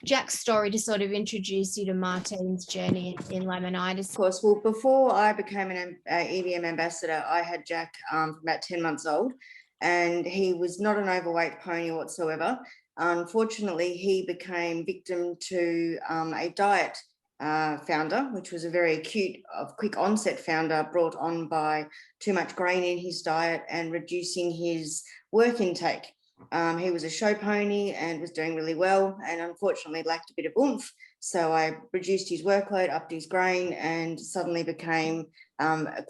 Jack's story to sort of introduce you to Martine's journey in laminitis. Of course, well, before I became an EVM ambassador, I had Jack from about 10 months old, and he was not an overweight pony whatsoever. Unfortunately, he became victim to a diet founder, which was a very acute, quick onset founder brought on by too much grain in his diet and reducing his work intake. He was a show pony and was doing really well, and unfortunately lacked a bit of oomph. So I reduced his workload, upped his grain, and suddenly became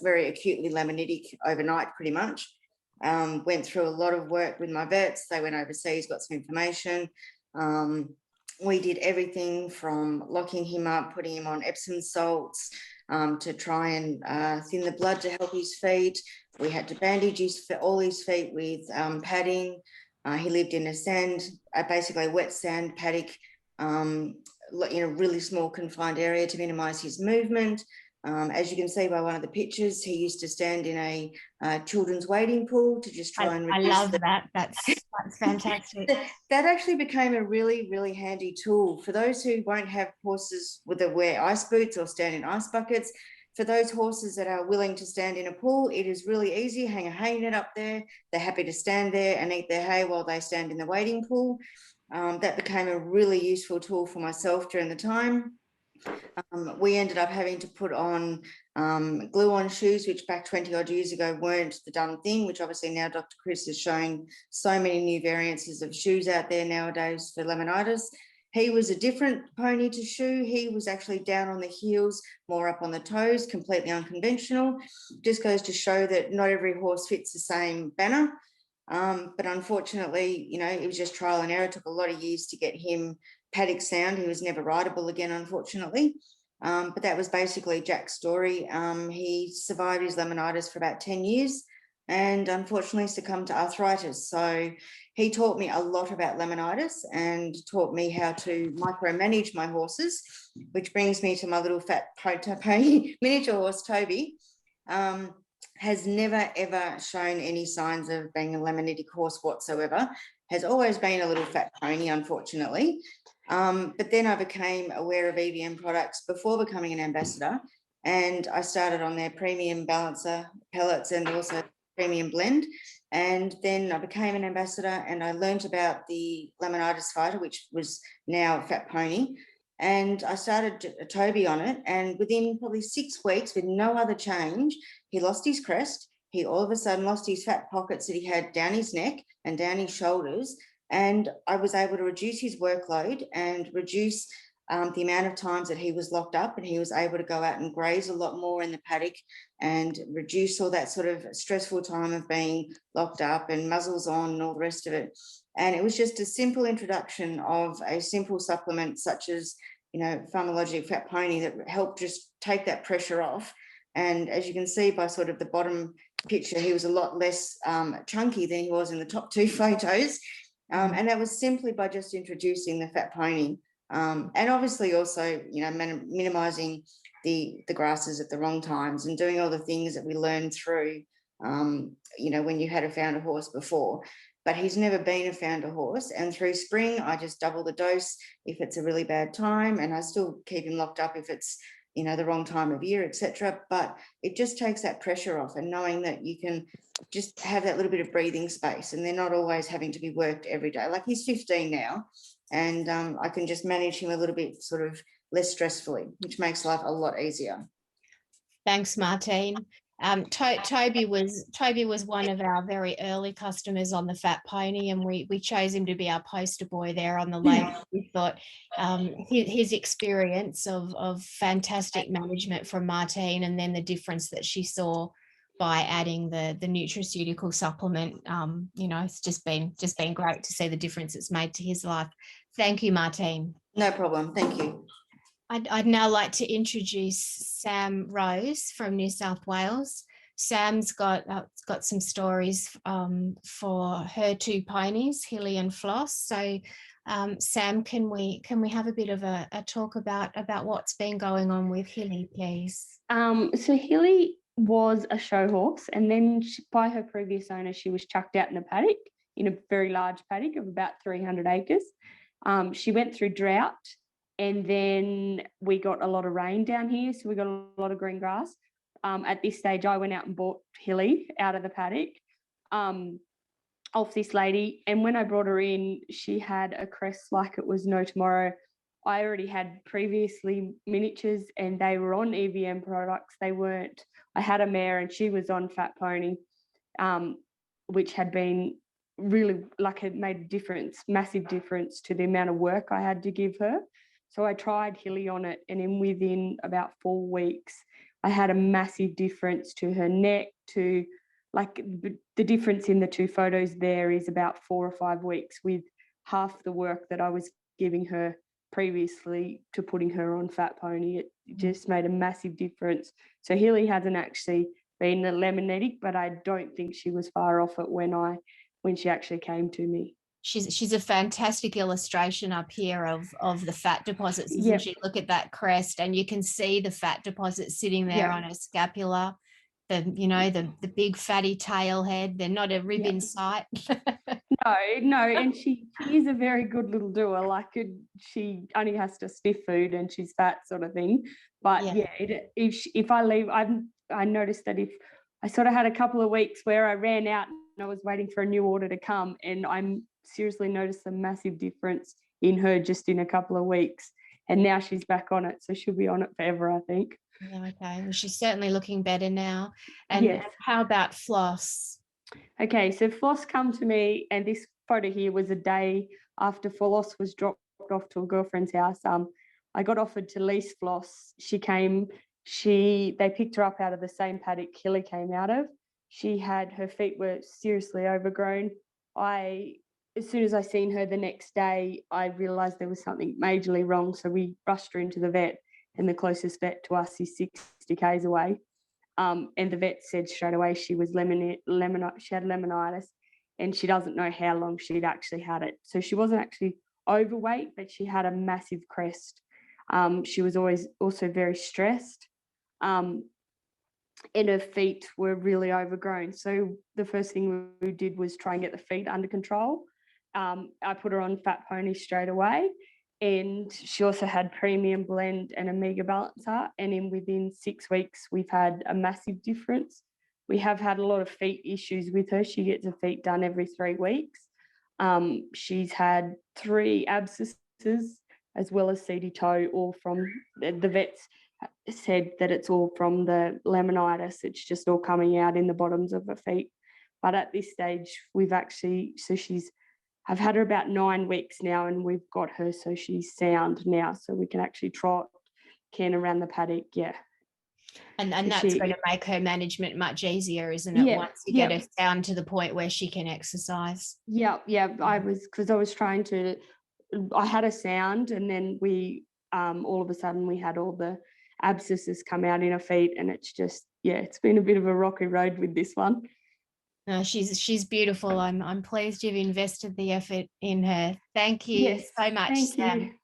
very acutely laminitic overnight, pretty much. Went through a lot of work with my vets. They went overseas, got some information. We did everything from locking him up, putting him on Epsom salts to try and thin the blood to help his feet. We had to bandage all his feet with padding. He lived in basically a wet sand paddock, in a really small confined area to minimise his movement. As you can see by one of the pictures, he used to stand in a children's wading pool to just try and reduce. I love that. That's fantastic. That actually became a really, really handy tool for those who won't have horses that wear ice boots or stand in ice buckets. For those horses that are willing to stand in a pool, it is really easy. Hang a hay net up there. They're happy to stand there and eat their hay while they stand in the wading pool. That became a really useful tool for myself during the time. We ended up having to put on glue-on shoes, which back 20 odd years ago weren't the done thing, which obviously now Dr. Chris is showing so many new variances of shoes out there nowadays for laminitis. He was a different pony to shoe. He was actually down on the heels, more up on the toes, completely unconventional. Just goes to show that not every horse fits the same banner. But unfortunately, it was just trial and error. It took a lot of years to get him paddock sound. He was never rideable again, unfortunately. But that was basically Jack's story. He survived his laminitis for about 10 years and unfortunately succumbed to arthritis. So he taught me a lot about laminitis and taught me how to micromanage my horses, which brings me to my little fat pony miniature horse, Toby. Has never, ever shown any signs of being a laminitic horse whatsoever, has always been a little fat pony, unfortunately. But then I became aware of EVM products before becoming an ambassador, and I started on their premium balancer pellets and also premium blend. And then I became an ambassador and I learned about the laminitis fighter, which was now Fat Pony. And I started Toby on it, and within probably 6 weeks, with no other change, he lost his crest. He all of a sudden lost his fat pockets that he had down his neck and down his shoulders. And I was able to reduce his workload and reduce the amount of times that he was locked up, and he was able to go out and graze a lot more in the paddock and reduce all that sort of stressful time of being locked up and muzzles on and all the rest of it. And it was just a simple introduction of a simple supplement such as, Farmalogic Fat Pony that helped just take that pressure off. And as you can see by sort of the bottom picture, he was a lot less chunky than he was in the top 2 photos. And that was simply by just introducing the Fat Pony. And obviously also, minimising the grasses at the wrong times and doing all the things that we learned through, when you had a founder horse before. But he's never been a founder horse. And through spring, I just double the dose if it's a really bad time, and I still keep him locked up if it's, the wrong time of year, etc. But it just takes that pressure off, and knowing that you can just have that little bit of breathing space, and they're not always having to be worked every day. Like, he's 15 now, and I can just manage him a little bit sort of less stressfully, which makes life a lot easier. Thanks, Martine. Toby was one of our very early customers on the Fat Pony, and we chose him to be our poster boy there on the label. We thought his experience of fantastic management from Martine, and then the difference that she saw by adding the nutraceutical supplement, it's just been great to see the difference it's made to his life. Thank you, Martine. No problem. Thank you. I'd now like to introduce Sam Rose from New South Wales. Sam's got some stories for her 2 ponies, Hilly and Floss. So, Sam, can we have a bit of a talk about what's been going on with Hilly, please? So Hilly was a show horse, and then by her previous owner, she was chucked out in a paddock, in a very large paddock of about 300 acres. She went through drought, and then we got a lot of rain down here, so we got a lot of green grass. At this stage, I went out and bought Hilly out of the paddock off this lady, and when I brought her in, she had a crest like it was no tomorrow. I already had previously miniatures, and they were on EVM products. They weren't. I had a mare, and she was on Fat Pony, which had been really, like, it made a difference, massive difference to the amount of work I had to give her. So I tried Hilly on it, and then within about 4 weeks, I had a massive difference to her neck, to, like, the difference in the 2 photos there is about 4 or 5 weeks, with half the work that I was giving her previously to putting her on Fat Pony. It just made a massive difference. So Hilly hasn't actually been a Laminitic, but I don't think she was far off it when she actually came to me. She's a fantastic illustration up here of the fat deposits, isn't she? Look at that crest, and you can see the fat deposits sitting there on her scapula. The big fatty tail head. They're not a rib in sight. No, and she is a very good little doer. Like, she only has to stiff food and she's fat, sort of thing. But if I leave, I noticed that if I sort of had a couple of weeks where I ran out and I was waiting for a new order to come, and I'm seriously noticed a massive difference in her just in a couple of weeks. And now she's back on it, so she'll be on it forever, I think. Yeah, okay. Well, she's certainly looking better now. And how about Floss? Okay, so Floss come to me, and this photo here was a day after Floss was dropped off to a girlfriend's house. I got offered to lease Floss. She came, they picked her up out of the same paddock Hilly came out of. Her feet were seriously overgrown. As soon as I seen her the next day, I realised there was something majorly wrong. So we rushed her into the vet, and the closest vet to us is 60 k's away. And the vet said straight away she had laminitis, and she doesn't know how long she'd actually had it. So she wasn't actually overweight, but she had a massive crest. She was always also very stressed, and her feet were really overgrown. So the first thing we did was try and get the feet under control. I put her on Fat Pony straight away, and she also had Premium Blend and Omega Balancer, and within 6 weeks we've had a massive difference. We have had a lot of feet issues with her. She gets her feet done every 3 weeks. She's had 3 abscesses as well as seedy toe, all from the vets said that it's all from the laminitis. It's just all coming out in the bottoms of her feet. But at this stage, I've had her about 9 weeks now, and we've got her so she's sound now, so we can actually trot, can around the paddock, And that's going to make her management much easier, isn't it? Once you get her down to the point where she can exercise. I was trying to, I had a sound, and then we all of a sudden we had all the abscesses come out in her feet, and it's just, it's been a bit of a rocky road with this one. No, she's beautiful. I'm pleased you've invested the effort in her. Thank you so much, Sam.